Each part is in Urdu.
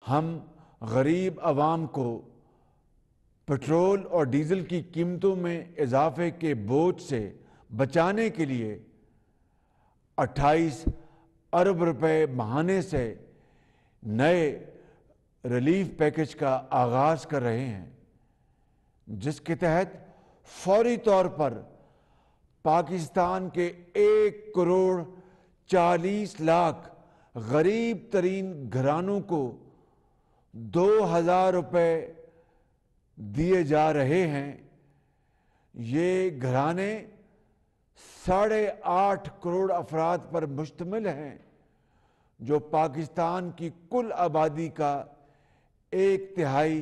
ہم غریب عوام کو پٹرول اور ڈیزل کی قیمتوں میں اضافے کے بوجھ سے بچانے کے لیے 28 ارب روپے ماہانے سے نئے ریلیف پیکج کا آغاز کر رہے ہیں، جس کے تحت فوری طور پر پاکستان کے 1,40,00,000 غریب ترین گھرانوں کو 2,000 روپے دیے جا رہے ہیں۔ یہ گھرانے 8.5 کروڑ افراد پر مشتمل ہیں، جو پاکستان کی کل آبادی کا 1/3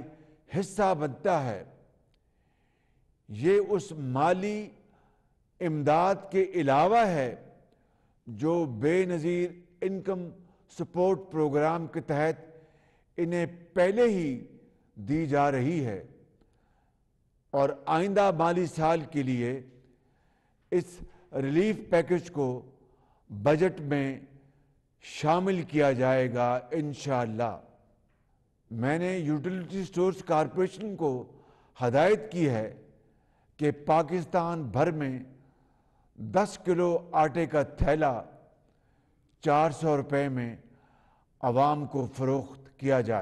حصہ بنتا ہے۔ یہ اس مالی امداد کے علاوہ ہے جو بے نظیر انکم سپورٹ پروگرام کے تحت انہیں پہلے ہی دی جا رہی ہے، اور آئندہ مالی سال کے لیے اس ریلیف پیکج کو بجٹ میں شامل کیا جائے گا انشاءاللہ۔ میں نے یوٹیلیٹی سٹورز کارپوریشن کو ہدایت کی ہے کہ پاکستان بھر میں 10 کلو آٹے کا تھیلا 400 روپے میں عوام کو فروخت کیا جائے۔